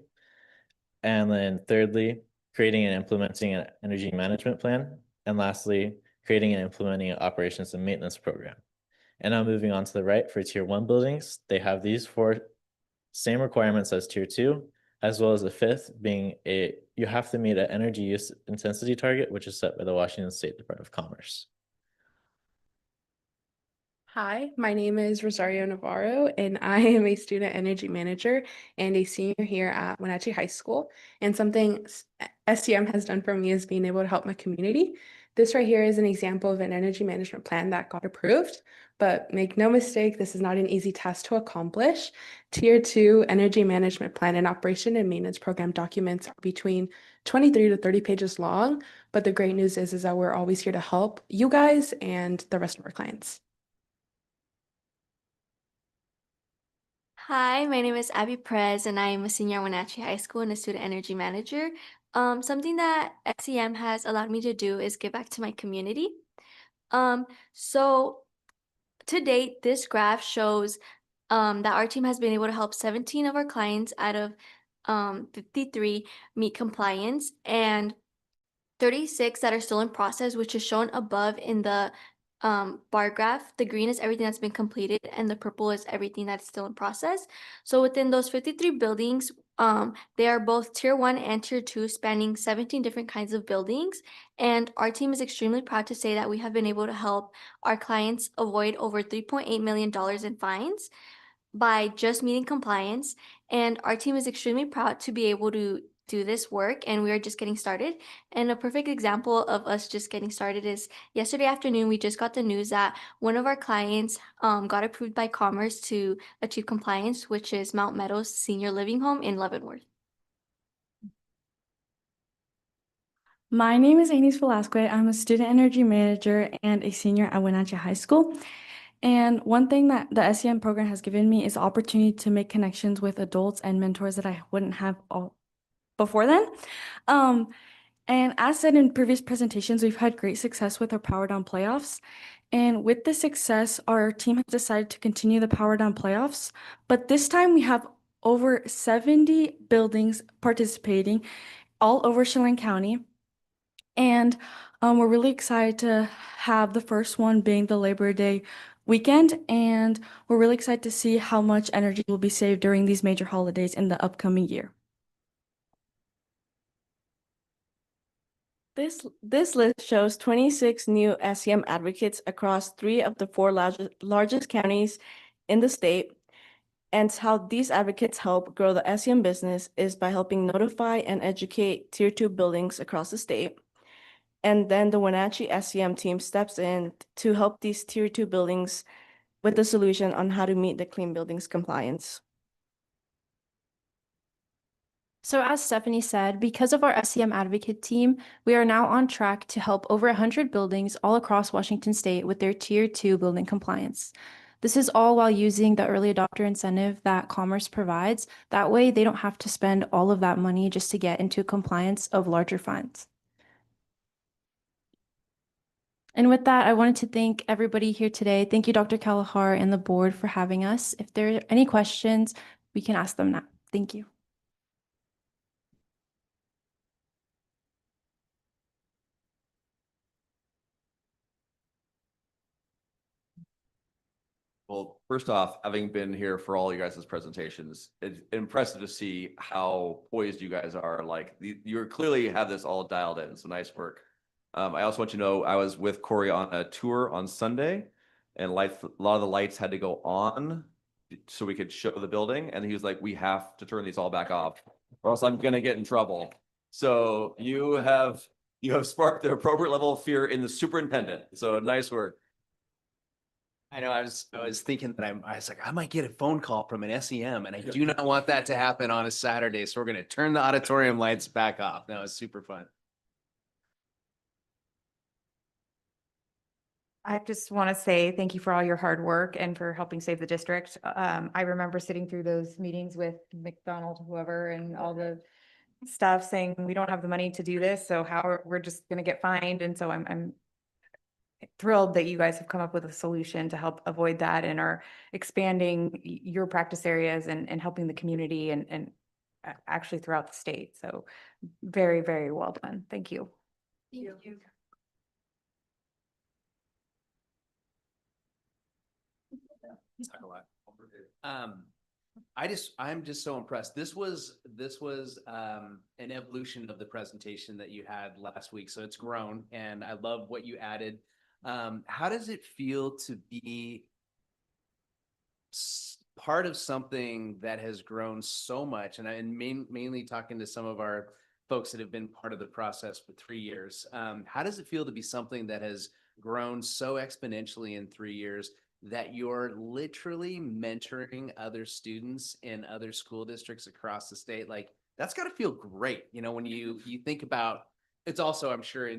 X: And then thirdly, creating and implementing an energy management plan. And lastly, creating and implementing an operations and maintenance program. And now moving on to the right for tier 1 buildings, they have these 4 same requirements as tier 2, as well as the 5th being you have to meet an energy use intensity target, which is set by the Washington State Department of Commerce.
C: Hi, my name is Rosario Navarro, and I am a student energy manager and a senior here at Wenatchee High School. And something STM has done for me is being able to help my community. This right here is an example of an energy management plan that got approved, but make no mistake, this is not an easy task to accomplish. Tier 2 energy management plan and operation and maintenance program documents are between 23 to 30 pages long, but the great news is that we're always here to help you guys and the rest of our clients.
I: Hi, my name is Abby Perez, and I am a senior at Wenatchee High School and a student energy manager. Something that SEM has allowed me to do is give back to my community. So to date, this graph shows that our team has been able to help 17 of our clients out of 53 meet compliance, and 36 that are still in process, which is shown above in the bar graph. The green is everything that's been completed, and the purple is everything that's still in process. So within those 53 buildings, they are both tier 1 and tier 2, spanning 17 different kinds of buildings. And our team is extremely proud to say that we have been able to help our clients avoid over $3.8 million in fines by just meeting compliance. And our team is extremely proud to be able to do this work, and we are just getting started. And a perfect example of us just getting started is yesterday afternoon, we just got the news that one of our clients got approved by Commerce to achieve compliance, which is Mount Meadows Senior Living Home in Leavenworth.
V: My name is Anis Velasquez. I'm a student energy manager and a senior at Wenatchee High School. And one thing that the SEM program has given me is the opportunity to make connections with adults and mentors that I wouldn't have before then. And as said in previous presentations, we've had great success with our Power Down playoffs. And with this success, our team has decided to continue the Power Down playoffs. But this time we have over 70 buildings participating all over Chelan County. And we're really excited to have the first one being the Labor Day weekend. And we're really excited to see how much energy will be saved during these major holidays in the upcoming year.
W: This list shows 26 new SEM advocates across 3 of the 4 largest counties in the state. And how these advocates help grow the SEM business is by helping notify and educate tier 2 buildings across the state. And then the Wenatchee SEM team steps in to help these tier 2 buildings with the solution on how to meet the clean buildings compliance.
V: So as Stephanie said, because of our SEM advocate team, we are now on track to help over 100 buildings all across Washington state with their tier 2 building compliance. This is all while using the early adopter incentive that Commerce provides. That way they don't have to spend all of that money just to get into compliance of larger fines. And with that, I wanted to thank everybody here today. Thank you, Dr. Kalahar and the board for having us. If there are any questions, we can ask them now. Thank you.
A: Well, first off, having been here for all you guys' presentations, it's impressive to see how poised you guys are. Like you clearly have this all dialed in. So nice work. I also want you to know I was with Corey on a tour on Sunday, and a lot of the lights had to go on so we could show the building. And he was like, "We have to turn these all back off, or else I'm gonna get in trouble." So you have sparked the appropriate level of fear in the superintendent. So nice work.
B: I know. I was thinking that I was like, I might get a phone call from an SEM, and I do not want that to happen on a Saturday. So we're going to turn the auditorium lights back off. No, it's super fun.
D: I just want to say thank you for all your hard work and for helping save the district. I remember sitting through those meetings with McDonald, whoever, and all the stuff saying we don't have the money to do this, so we're just going to get fined. And so I'm thrilled that you guys have come up with a solution to help avoid that and are expanding your practice areas and helping the community and actually throughout the state. So very, very well done. Thank you.
W: Thank you.
B: Talk a lot. I'm just so impressed. This was an evolution of the presentation that you had last week. So it's grown and I love what you added. How does it feel to be part of something that has grown so much? And mainly talking to some of our folks that have been part of the process for 3 years. How does it feel to be something that has grown so exponentially in 3 years that you're literally mentoring other students in other school districts across the state? Like, that's got to feel great. You know, when you think about, it's also, I'm sure,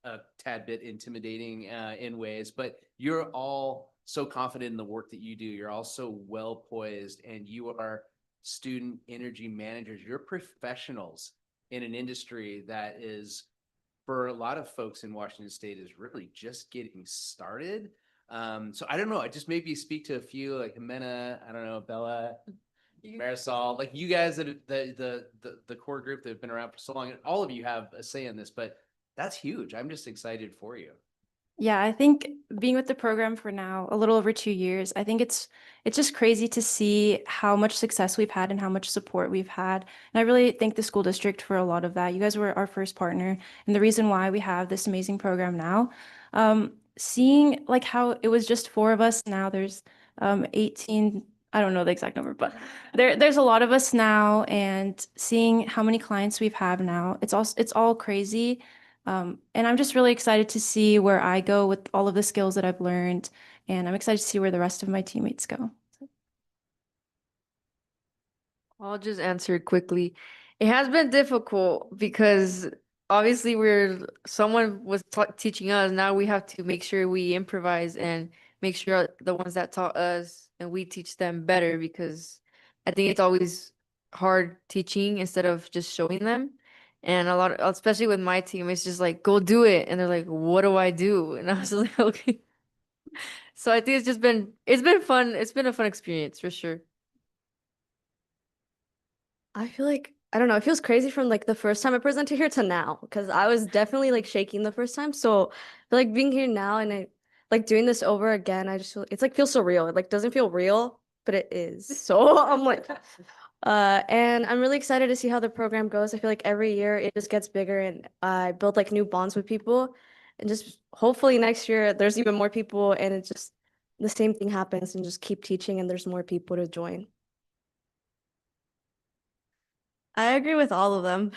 B: a tad bit intimidating in ways, but you're all so confident in the work that you do. You're all so well poised, and you are student energy managers. You're professionals in an industry that is, for a lot of folks in Washington State, is really just getting started. So I don't know. I just maybe speak to a few, like Jimena, I don't know, Bella, Marisol, like you guys that the core group that have been around for so long, and all of you have a say in this, but that's huge. I'm just excited for you.
V: Yeah, I think being with the program for now a little over 2 years, I think it's just crazy to see how much success we've had and how much support we've had. And I really thank the school district for a lot of that. You guys were our first partner, and the reason why we have this amazing program now. Seeing like how it was just 4 of us, now there's 18, I don't know the exact number, but there's a lot of us now, and seeing how many clients we've have now, it's all crazy. And I'm just really excited to see where I go with all of the skills that I've learned. And I'm excited to see where the rest of my teammates go.
T: I'll just answer it quickly. It has been difficult because obviously someone was teaching us. Now we have to make sure we improvise and make sure the ones that taught us and we teach them better, because I think it's always hard teaching instead of just showing them. And especially with my team, it's just like, go do it. And they're like, what do I do? And I was like, okay. So I think it's been fun. It's been a fun experience for sure.
W: I feel like, I don't know, it feels crazy from like the first time I presented here to now, because I was definitely like shaking the first time. So I feel like being here now and I like doing this over again, I just feel it's like feels surreal. It like doesn't feel real, but it is. So I'm like, and I'm really excited to see how the program goes. I feel like every year it just gets bigger and I build like new bonds with people, and just hopefully next year there's even more people and it just the same thing happens and just keep teaching and there's more people to join. I agree with all of them.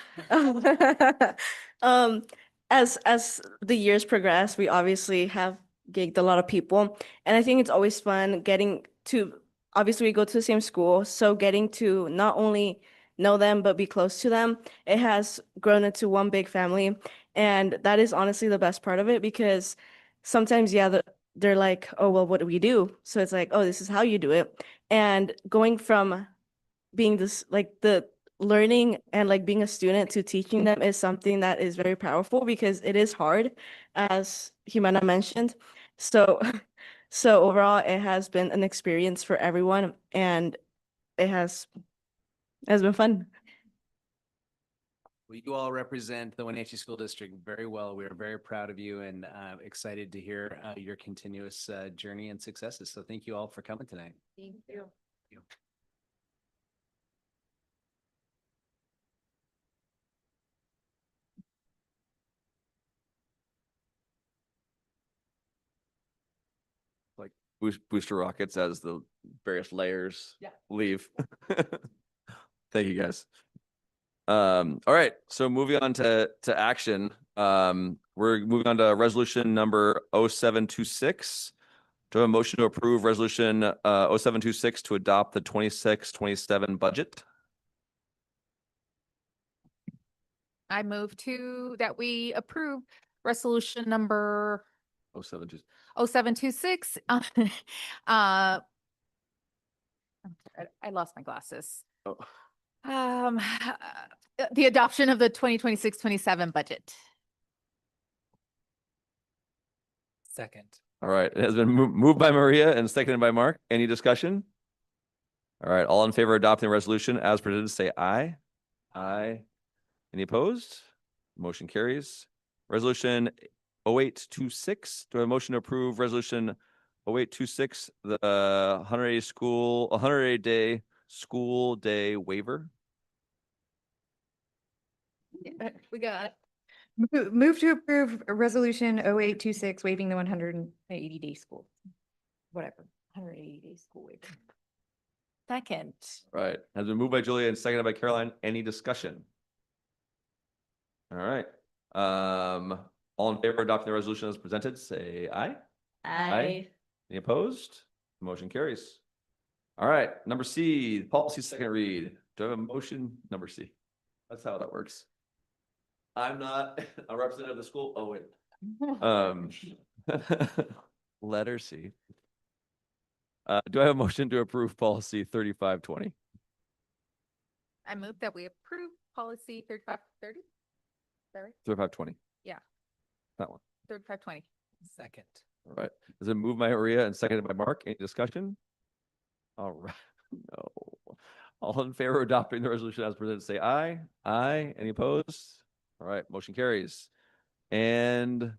W: Um, as the years progress, we obviously have gigged a lot of people, and I think it's always fun getting to, obviously we go to the same school, so getting to not only know them but be close to them. It has grown into one big family, and that is honestly the best part of it, because sometimes, yeah, they're like, oh, well, what do we do? So it's like, oh, this is how you do it. And going from being this like the learning and like being a student to teaching them is something that is very powerful, because it is hard, as Jimena mentioned. So so overall it has been an experience for everyone, and it has been fun.
B: Well, you all represent the Wenatchee School District very well. We are very proud of you and excited to hear your continuous journey and successes. So thank you all for coming tonight.
T: Thank you.
A: Like booster rockets as the various layers leave. Thank you guys. All right, so moving on to action. We're moving on to resolution number 0726. Do I have a motion to approve resolution 0726 to adopt the 26-27 budget?
E: I move that we approve resolution number 0726. I lost my glasses.
A: Oh.
E: The adoption of the 2026-27 budget.
F: Second.
A: All right, it has been moved by Maria and seconded by Mark. Any discussion? All right, all in favor of adopting the resolution as presented, say aye. Aye. Any opposed? Motion carries. Resolution 0826. Do I have a motion to approve resolution 0826, the 180 day school day waiver?
E: We got it.
G: Move to approve resolution 0826 waiving the 180-day school, whatever, 180-day school waiver.
E: Second.
A: Right, has been moved by Julia and seconded by Caroline. Any discussion? All right. All in favor of adopting the resolution as presented, say aye. Aye. Any opposed? Motion carries. All right, number C, policy second read. Do I have a motion? Number C. That's how that works. I'm not a representative of the school. Oh, wait. Letter C. Do I have a motion to approve policy 3520?
E: I move that we approve policy 3530. Sorry.
A: 3520.
E: Yeah,
A: That one.
E: 3520.
F: Second.
A: All right. Is it moved by Maria and seconded by Mark? Any discussion? All right. No. All in favor of adopting the resolution as presented, say aye. Aye. Any opposed? All right. Motion carries. And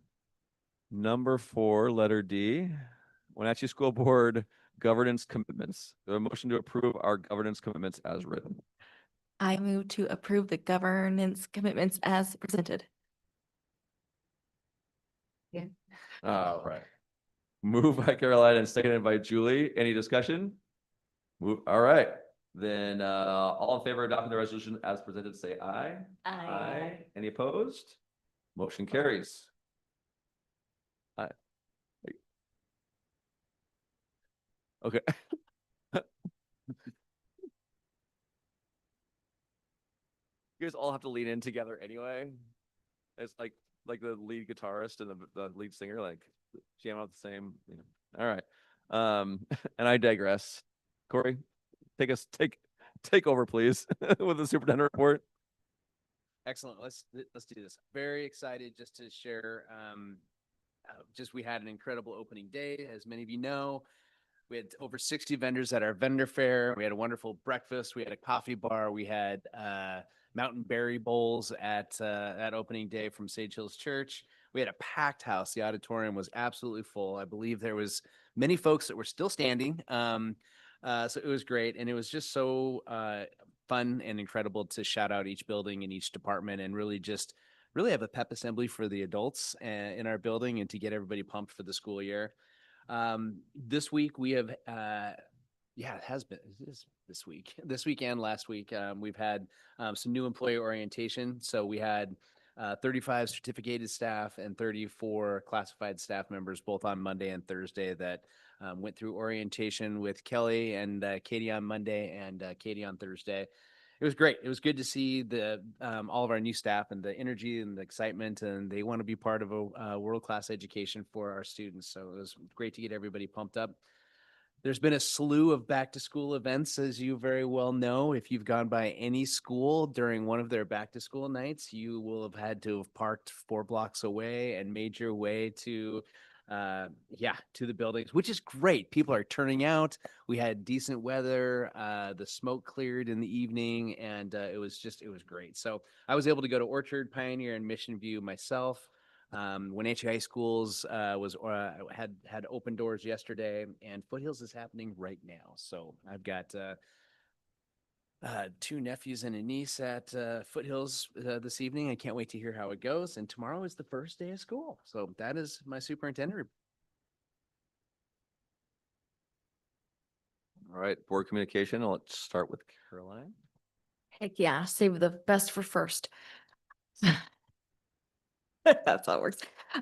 A: number 4, letter D, Wenatchee School Board governance commitments. Do I have a motion to approve our governance commitments as written?
W: I move to approve the governance commitments as presented.
E: Yeah.
A: All right. Moved by Caroline and seconded by Julie. Any discussion? All right. Then all in favor of adopting the resolution as presented, say aye. Aye. Any opposed? Motion carries. Aye. Okay. You guys all have to lean in together anyway. It's like the lead guitarist and the lead singer, like jam out the same, you know. All right. And I digress. Corey, take over, please, with the superintendent report.
B: Excellent. Let's do this. Very excited just to share. We had an incredible opening day, as many of you know. We had over 60 vendors at our vendor fair. We had a wonderful breakfast. We had a coffee bar. We had mountain berry bowls at opening day from Sage Hills Church. We had a packed house. The auditorium was absolutely full. I believe there was many folks that were still standing. So it was great. And it was just so fun and incredible to shout out each building and each department and really have a pep assembly for the adults in our building and to get everybody pumped for the school year. This week we have, it has been this week and last week. We've had some new employee orientation. So we had 35 certificated staff and 34 classified staff members, both on Monday and Thursday, that went through orientation with Kelly and Katie on Monday and Katie on Thursday. It was great. It was good to see all of our new staff and the energy and the excitement, and they want to be part of a world-class education for our students. So it was great to get everybody pumped up. There's been a slew of back-to-school events, as you very well know. If you've gone by any school during one of their back-to-school nights, you will have had to have parked 4 blocks away and made your way to the buildings, which is great. People are turning out. We had decent weather. The smoke cleared in the evening, and it was great. So I was able to go to Orchard, Pioneer, and Mission View myself. Wenatchee High Schools had open doors yesterday, and Foothills is happening right now. So I've got 2 nephews and a niece at Foothills this evening. I can't wait to hear how it goes. And tomorrow is the first day of school. So that is my superintendent report.
A: All right, board communication. Let's start with Caroline.
W: Heck yeah, save the best for first. That's how it works.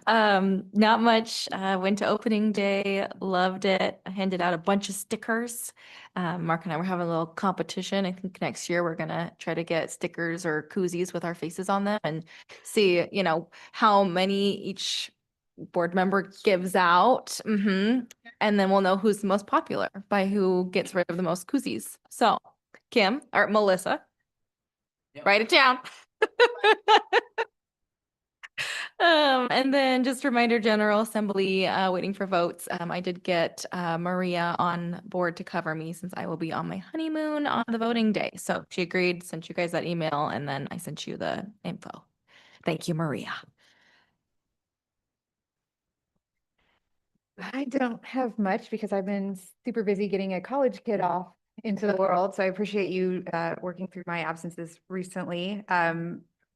W: Not much. Went to opening day, loved it. I handed out a bunch of stickers. Mark and I were having a little competition. I think next year we're gonna try to get stickers or koozies with our faces on them and see, how many each board member gives out. And then we'll know who's the most popular by who gets rid of the most koozies. So Kim or Melissa, write it down.
F: And then just reminder, General Assembly, waiting for votes. I did get Maria on board to cover me since I will be on my honeymoon on the voting day. So she agreed, sent you guys that email, and then I sent you the info. Thank you, Maria.
G: I don't have much because I've been super busy getting a college kid off into the world. So I appreciate you working through my absences recently.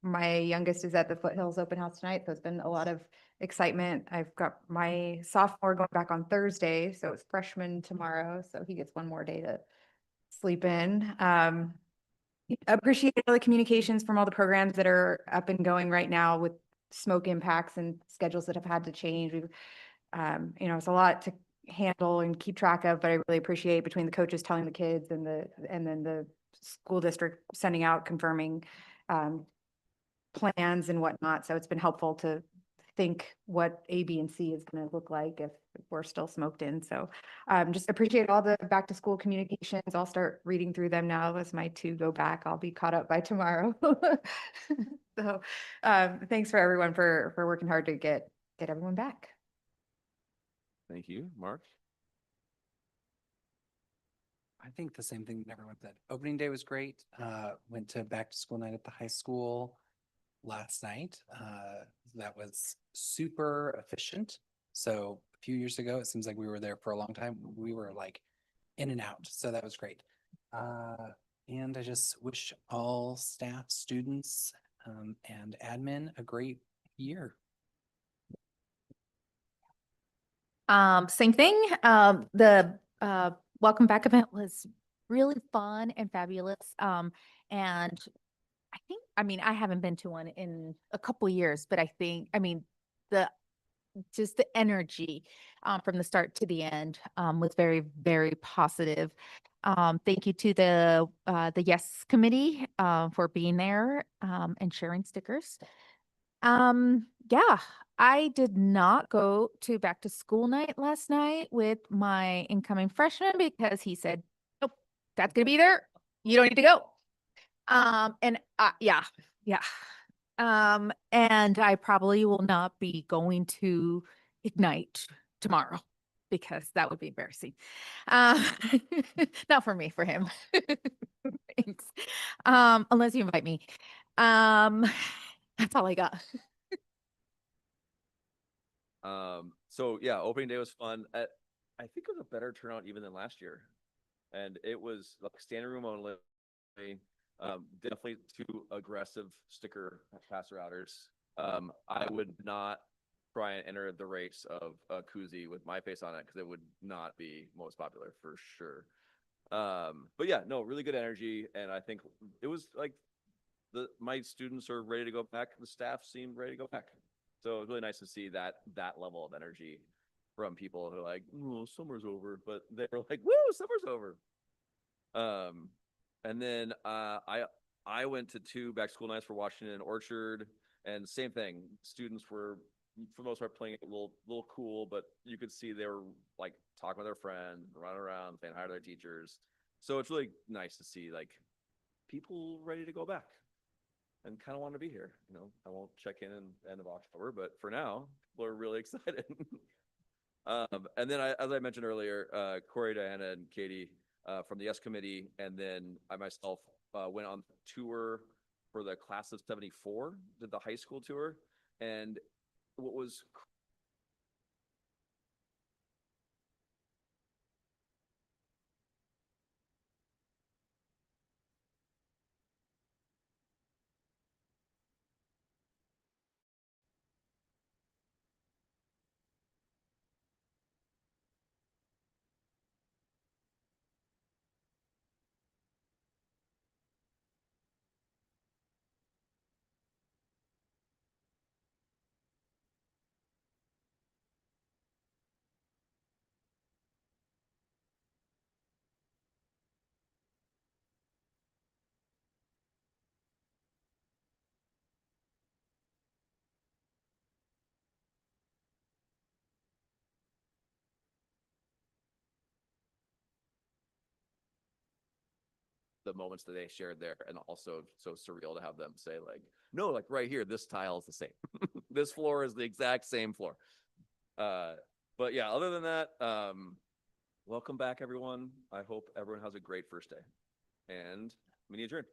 G: My youngest is at the Foothills Open House tonight, so it's been a lot of excitement. I've got my sophomore going back on Thursday, so it's freshman tomorrow, so he gets one more day to sleep in. Appreciate all the communications from all the programs that are up and going right now with smoke impacts and schedules that have had to change. We've it's a lot to handle and keep track of, but I really appreciate between the coaches telling the kids and then the school district sending out confirming plans and whatnot. So it's been helpful to think what A, B, and C is going to look like if we're still smoked in. So just appreciate all the back to school communications. I'll start reading through them now as my two go back. I'll be caught up by tomorrow. So thanks for everyone for working hard to get everyone back.
A: Thank you, Mark.
B: I think the same thing that everyone said. Opening day was great. Went to back to school night at the high school last night. That was super efficient. So a few years ago, it seems like we were there for a long time. We were like in and out. So that was great. And I just wish all staff, students, and admin a great year.
H: Same thing. The welcome back event was really fun and fabulous. And I mean, I haven't been to one in a couple years, but the just the energy from the start to the end was very, very positive. Thank you to the Yes Committee for being there and sharing stickers. Yeah, I did not go to back to school night last night with my incoming freshman because he said, nope, that's gonna be there. You don't need to go. Yeah. And I probably will not be going to Ignite tomorrow because that would be embarrassing. Not for me, for him. Thanks. Unless you invite me. That's all I got.
A: So yeah, opening day was fun. I think it was a better turnout even than last year, and it was like standing room only. Definitely too aggressive sticker passer outers. I would not try and enter the race of a koozie with my face on it because it would not be most popular for sure. But yeah, no, really good energy, and I think it was like my students are ready to go back. The staff seemed ready to go back. So it was really nice to see that level of energy from people who are like, "Oh, summer's over," but they were like, "Woo, summer's over." And then I went to 2 back school nights for Washington and Orchard, and same thing. Students were for the most part playing it a little cool, but you could see they were like talking with their friends, running around, saying hi to their teachers. So it's really nice to see like people ready to go back and kind of want to be here. I won't check in end of October, but for now, people are really excited. And then as I mentioned earlier, Corey, Diana, and Katie from the Yes Committee, and then I myself went on tour for the class of 74, did the high school tour, and what was the moments that they shared there, and also so surreal to have them say like, no, like right here, this tile is the same. This floor is the exact same floor. But yeah, other than that, welcome back, everyone. I hope everyone has a great first day. And we need adjourn.